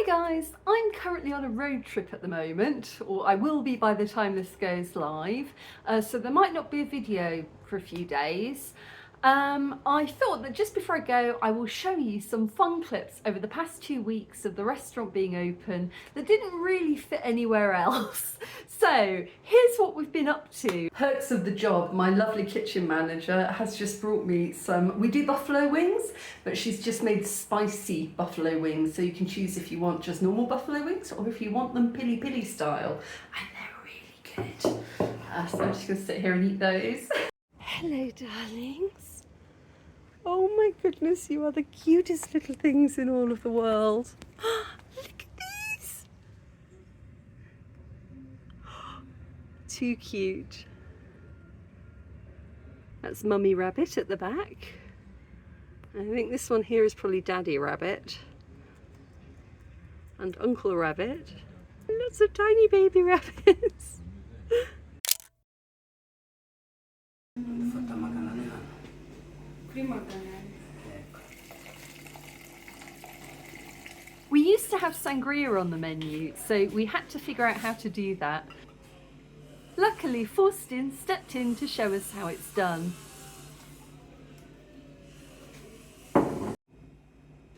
Hi guys, I'm currently on a road trip at the moment, or I will be by the time this goes live, so there might not be a video for a few days. I thought that just before I go, I will show you some fun clips over the past 2 weeks of the restaurant being open that didn't really fit anywhere else. So here's what we've been up to. Perks of the job, my lovely kitchen manager has just brought me some, we do buffalo wings, but she's just made spicy buffalo wings, so you can choose if you want just normal buffalo wings or if you want them pili pili style, and they're really good. So I'm just going to sit here and eat those. Hello darlings. Oh my goodness, you are the cutest little things in all of the world. Look at these. Too cute. That's Mummy Rabbit at the back. I think this one here is probably Daddy Rabbit. And Uncle Rabbit. And lots of tiny baby rabbits. We used to have sangria on the menu, so we had to figure out how to do that. Luckily, Faustin stepped in to show us how it's done.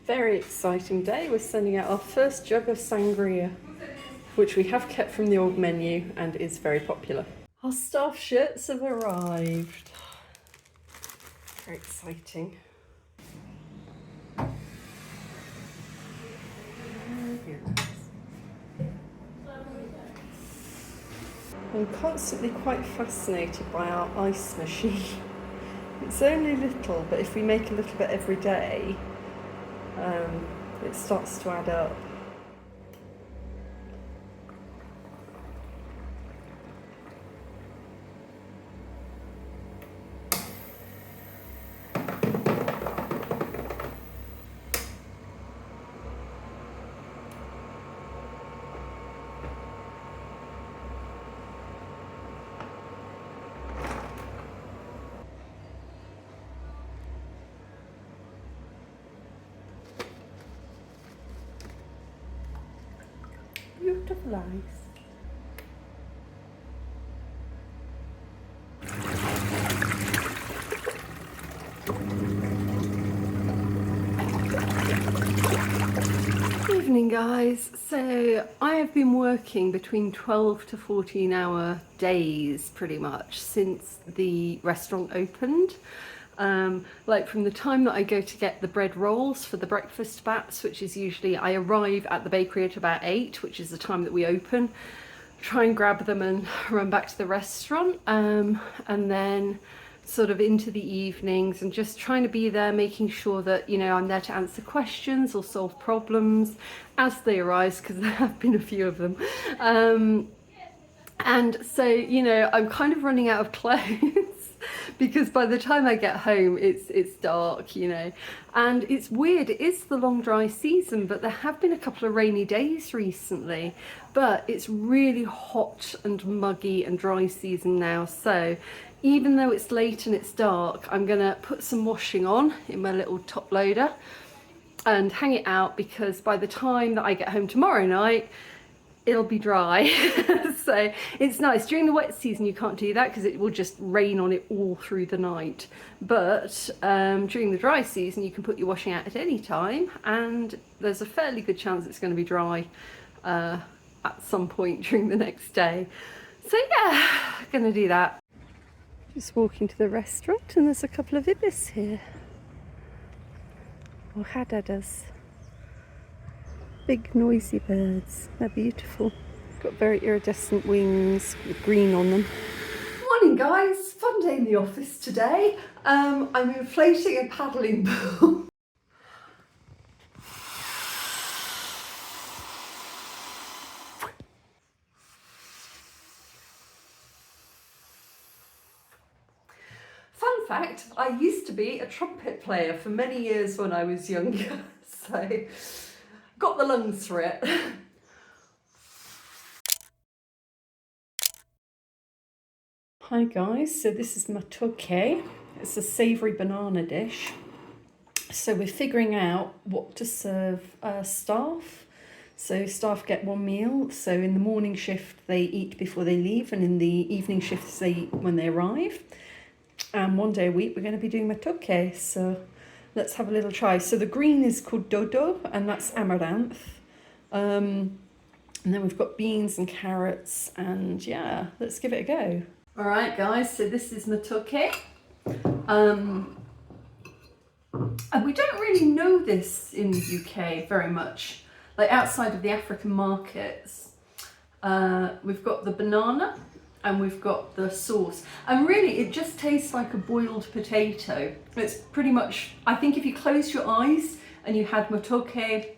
Very exciting day. We're sending out our first jug of sangria, which we have kept from the old menu and is very popular. Our staff shirts have arrived. Very exciting. I'm constantly quite fascinated by our ice machine. It's only little, but if we make a little bit every day, it starts to add up. Beautiful ice. Evening guys, so I have been working between 12 to 14-hour days pretty much since the restaurant opened. Like from the time that I go to get the bread rolls for the breakfast bats, which is usually I arrive at the bakery at about 8, which is the time that we open, try and grab them and run back to the restaurant, and then sort of into the evenings and just trying to be there, making sure that, you know, I'm there to answer questions or solve problems as they arise, because there have been a few of them. And so, you know, I'm kind of running out of clothes because by the time I get home, it's dark, you know. And it's weird, it is the long dry season, but there have been a couple of rainy days recently, but it's really hot and muggy and dry season now. So even though it's late and it's dark, I'm gonna put some washing on in my little top loader and hang it out, because by the time that I get home tomorrow night, it'll be dry. So it's nice. During the wet season you can't do that because it will just rain on it all through the night, but during the dry season you can put your washing out at any time and there's a fairly good chance it's going to be dry at some point during the next day. So yeah, gonna do that. Just walking to the restaurant and there's a couple of ibis here, or hadadas. Big noisy birds, they're beautiful. Got very iridescent wings with green on them. Morning guys, fun day in the office today. I'm inflating a paddling pool. Fun fact, I used to be a trumpet player for many years when I was younger, so got the lungs for it. Hi guys, so this is matoke. It's a savoury banana dish. So we're figuring out what to serve staff. So staff get one meal. So in the morning shift, they eat before they leave, and in the evening shifts, they eat when they arrive. And one day a week, we're going to be doing matoke. So let's have a little try. So the green is called dodo, and that's amaranth. And then we've got beans and carrots, and yeah, let's give it a go. All right, guys, so this is matoke. And we don't really know this in the UK very much, like outside of the African markets. We've got the banana and we've got the sauce. And really, it just tastes like a boiled potato. It's pretty much, I think if you close your eyes and you had matoke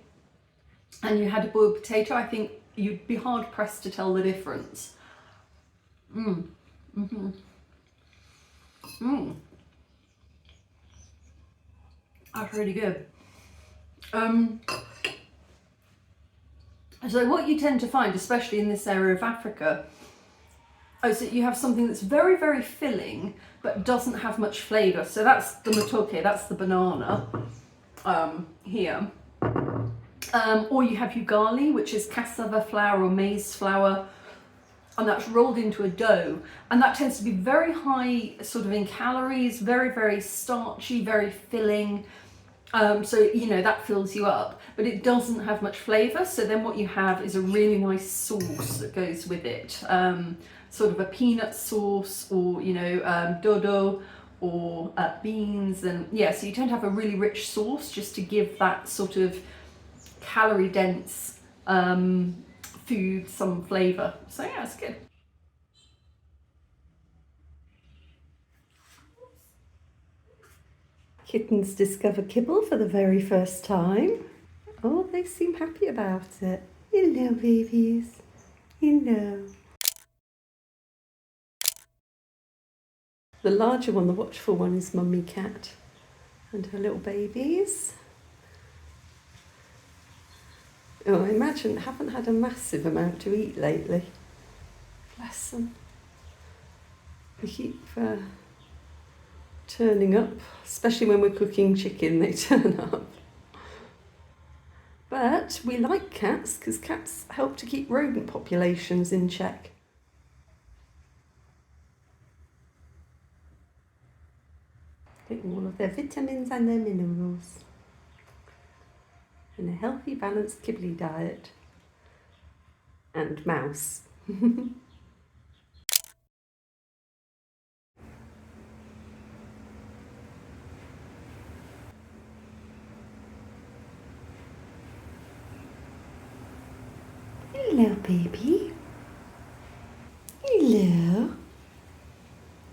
and you had a boiled potato, I think you'd be hard pressed to tell the difference. That's really good. So what you tend to find, especially in this area of Africa, is that you have something that's very, very filling, but doesn't have much flavour. So that's the matoke, that's the banana here. Or you have ugali, which is cassava flour or maize flour, and that's rolled into a dough. And that tends to be very high sort of in calories, very, very starchy, very filling. So, you know, that fills you up, but it doesn't have much flavour. So then what you have is a really nice sauce that goes with it. Sort of a peanut sauce, or, you know, dodo, or beans. And yeah, so you tend to have a really rich sauce just to give that sort of calorie dense food some flavour. So yeah, it's good. Kittens discover kibble for the very first time. Oh, they seem happy about it. Hello, babies. Hello. The larger one, the watchful one, is Mummy Cat and her little babies. Oh, I imagine haven't had a massive amount to eat lately. Bless them. They keep turning up, especially when we're cooking chicken, they turn up. But we like cats because cats help to keep rodent populations in check. Getting all of their vitamins and their minerals. And a healthy, balanced Kibbly diet. And mouse. Hello, baby. Hello.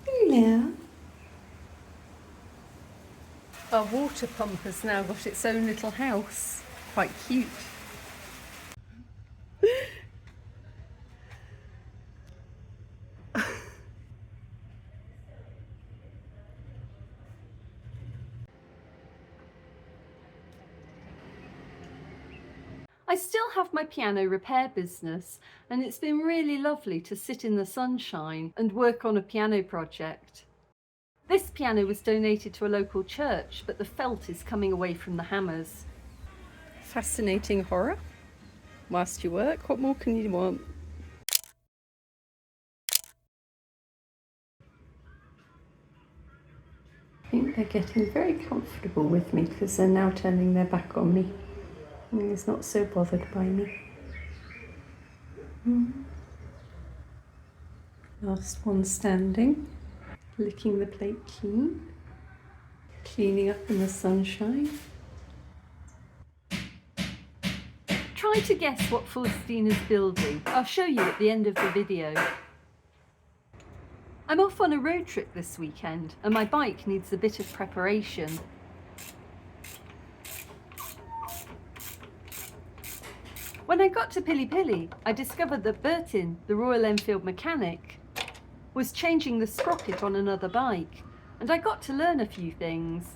Hello. Our water pump has now got its own little house. Quite cute. I still have my piano repair business, and it's been really lovely to sit in the sunshine and work on a piano project. This piano was donated to a local church, but the felt is coming away from the hammers. Fascinating horror. Whilst you work, what more can you want? I think they're getting very comfortable with me because they're now turning their back on me. And he's not so bothered by me. Last one standing, licking the plate clean, cleaning up in the sunshine. Try to guess what Faustina's building. I'll show you at the end of the video. I'm off on a road trip this weekend and my bike needs a bit of preparation. When I got to Pili Pili, I discovered that Bertin, the Royal Enfield mechanic, was changing the sprocket on another bike, and I got to learn a few things.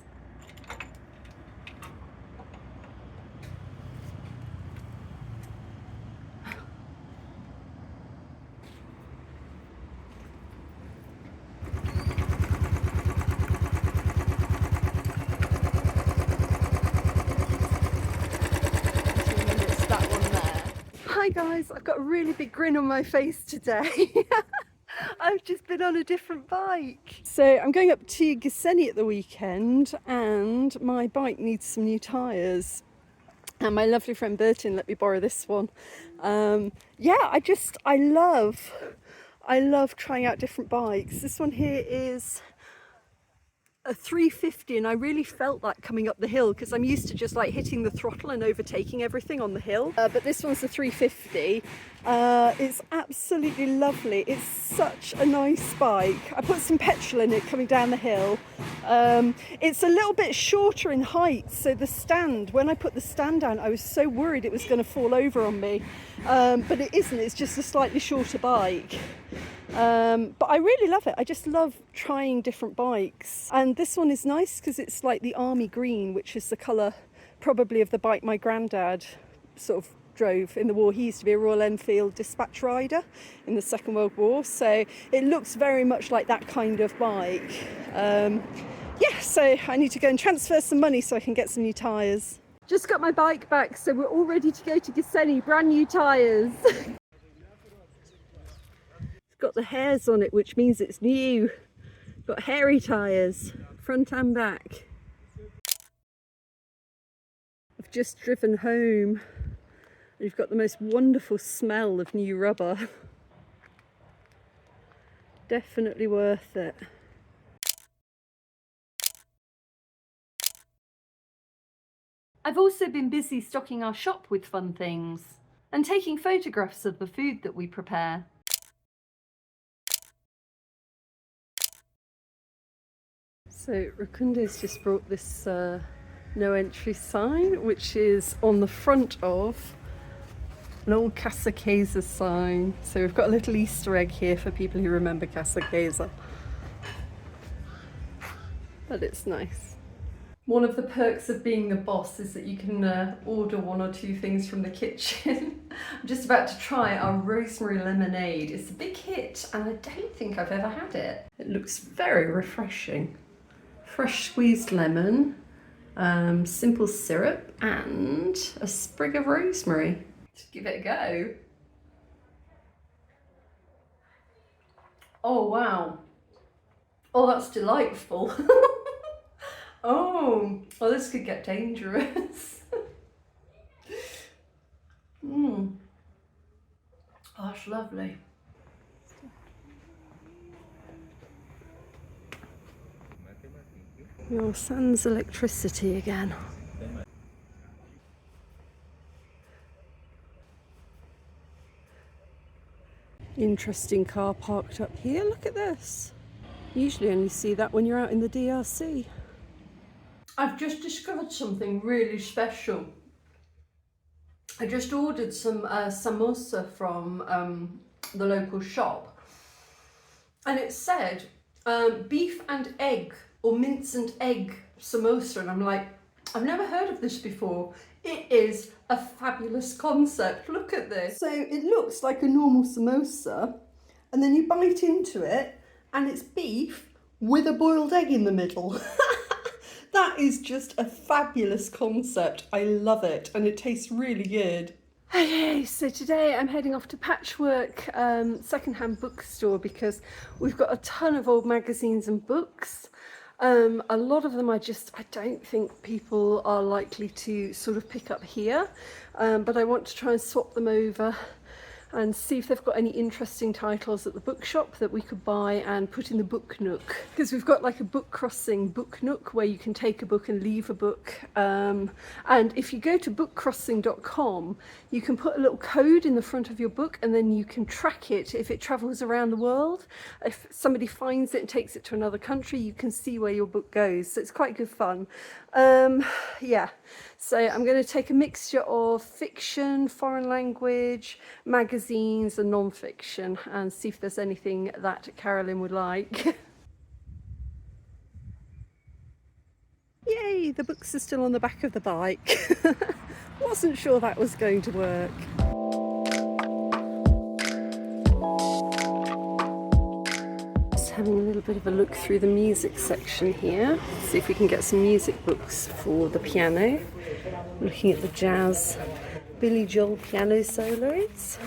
It's that one there. Hi guys, I've got a really big grin on my face today. I've just been on a different bike. So I'm going up to Kigali at the weekend and my bike needs some new tyres. And my lovely friend Bertin let me borrow this one. Yeah, I love trying out different bikes. This one here is a 350 and I really felt that coming up the hill because I'm used to just like hitting the throttle and overtaking everything on the hill, but this one's the 350. It's absolutely lovely. It's such a nice bike. I put some petrol in it coming down the hill. It's a little bit shorter in height, so the stand, when I put the stand down, I was so worried it was going to fall over on me, but it isn't. It's just a slightly shorter bike. But I really love it. I just love trying different bikes, and this one is nice because it's like the army green, which is the colour probably of the bike my granddad sort of drove in the war. He used to be a Royal Enfield dispatch rider in the Second World War, so it looks very much like that kind of bike. Yeah, so I need to go and transfer some money so I can get some new tyres. Just got my bike back, so we're all ready to go to Kigali. Brand new tyres. Got the hairs on it, which means it's new. Got hairy tyres, front and back. I've just driven home. You've got the most wonderful smell of new rubber. Definitely worth it. I've also been busy stocking our shop with fun things and taking photographs of the food that we prepare. So Rukunde's just brought this no entry sign, which is on the front of an old Casa Keza sign. So we've got a little Easter egg here for people who remember Casa Keza. But it's nice. One of the perks of being the boss is that you can order one or two things from the kitchen. I'm just about to try our rosemary lemonade. It's a big hit and I don't think I've ever had it. It looks very refreshing. Fresh squeezed lemon, simple syrup and a sprig of rosemary. Let's give it a go. Oh wow. Oh, that's delightful. Oh, well, this could get dangerous. Oh, that's lovely. Your son's electricity again. Interesting car parked up here. Look at this. You usually only see that when you're out in the DRC. I've just discovered something really special. I just ordered some samosa from the local shop, and it said beef and egg or mince and egg samosa, and I'm like, I've never heard of this before. It is a fabulous concept. Look at this. So it looks like a normal samosa, and then you bite into it and it's beef with a boiled egg in the middle. That is just a fabulous concept. I love it, and it tastes really good. Okay, so today I'm heading off to Patchwork secondhand bookstore because we've got a ton of old magazines and books. A lot of them I don't think people are likely to sort of pick up here, but I want to try and swap them over and see if they've got any interesting titles at the bookshop that we could buy and put in the book nook, because we've got like a book crossing book nook where you can take a book and leave a book, and if you go to bookcrossing.com you can put a little code in the front of your book and then you can track it if it travels around the world. If somebody finds it and takes it to another country, you can see where your book goes, so it's quite good fun. Yeah, so I'm going to take a mixture of fiction, foreign language, magazines and non-fiction and see if there's anything that Carolyn would like. Yay, the books are still on the back of the bike. Wasn't sure that was going to work. Just having a little bit of a look through the music section here, see if we can get some music books for the piano. Looking at the jazz Billy Joel piano solo is.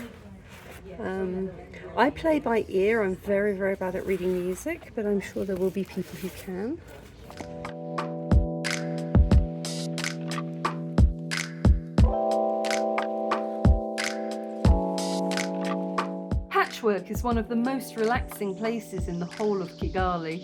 I play by ear. I'm very, very bad at reading music, but I'm sure there will be people who can. Patchwork is one of the most relaxing places in the whole of Kigali.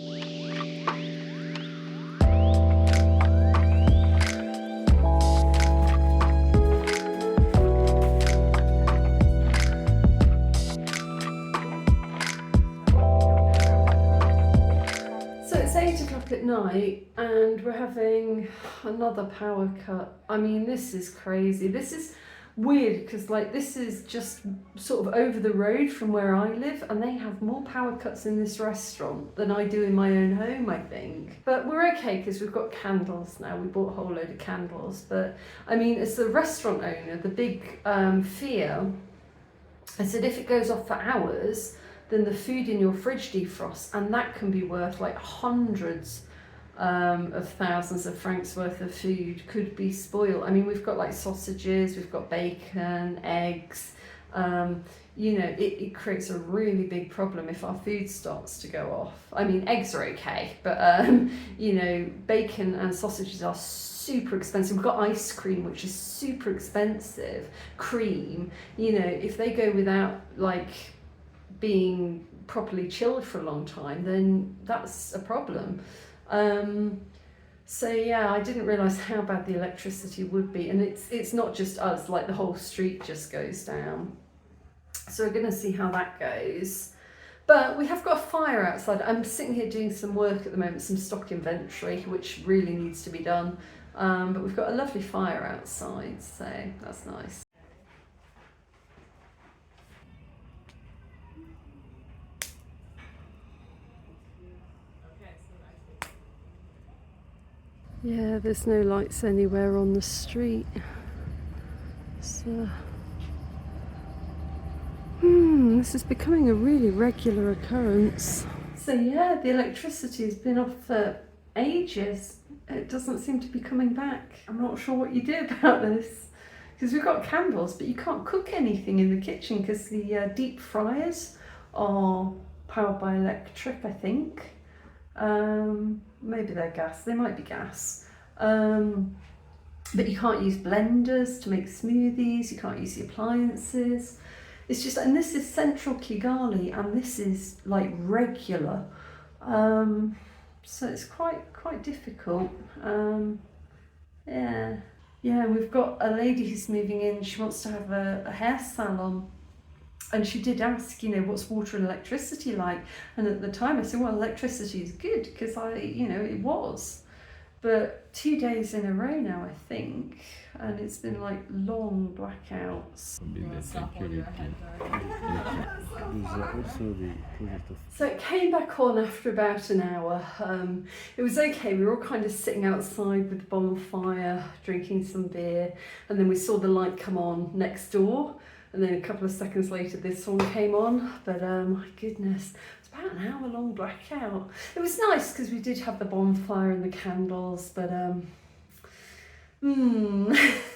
At night and we're having another power cut. I mean, this is crazy. This is weird because like this is just sort of over the road from where I live, and they have more power cuts in this restaurant than I do in my own home, I think. But we're okay because we've got candles now. We bought a whole load of candles. But I mean, as the restaurant owner, the big fear, I said, if it goes off for hours, then the food in your fridge defrosts, and that can be worth like hundreds of thousands of francs worth of food could be spoiled. I mean, we've got like sausages, we've got bacon, eggs. You know, it creates a really big problem if our food starts to go off. I mean, eggs are okay, but you know, bacon and sausages are super expensive. We've got ice cream, which is super expensive. Cream, you know, if they go without like being properly chilled for a long time, then that's a problem. So yeah, I didn't realise how bad the electricity would be, and it's not just us, like the whole street just goes down. So we're going to see how that goes. But we have got a fire outside. I'm sitting here doing some work at the moment, some stock inventory, which really needs to be done. But we've got a lovely fire outside, so that's nice. Yeah, there's no lights anywhere on the street. So, this is becoming a really regular occurrence. So yeah, the electricity has been off for ages. It doesn't seem to be coming back. I'm not sure what you do about this, because we've got candles, but you can't cook anything in the kitchen because the deep fryers are powered by electric, I think. Maybe they're gas, they might be gas. But you can't use blenders to make smoothies, you can't use the appliances. It's just, and this is central Kigali, and this is like regular. So it's quite difficult. Yeah, we've got a lady who's moving in. She wants to have a hair salon. And she did ask, you know, what's water and electricity like? And at the time I said, well, electricity is good, because it was. But 2 days in a row now, I think, and it's been like long blackouts. So it came back on after about an hour. It was okay. We were all kind of sitting outside with the bonfire, drinking some beer, and then we saw the light come on next door. And then a couple of seconds later, this one came on. But my goodness, it was about an hour-long blackout. It was nice because we did have the bonfire and the candles, but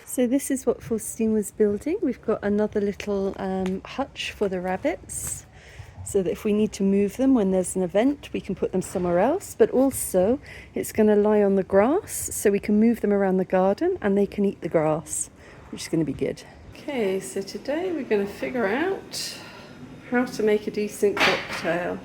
So this is what Faustine was building. We've got another little hutch for the rabbits, so that if we need to move them when there's an event, we can put them somewhere else. But also, it's going to lie on the grass, so we can move them around the garden and they can eat the grass, which is going to be good. Okay, so today we're going to figure out how to make a decent cocktail.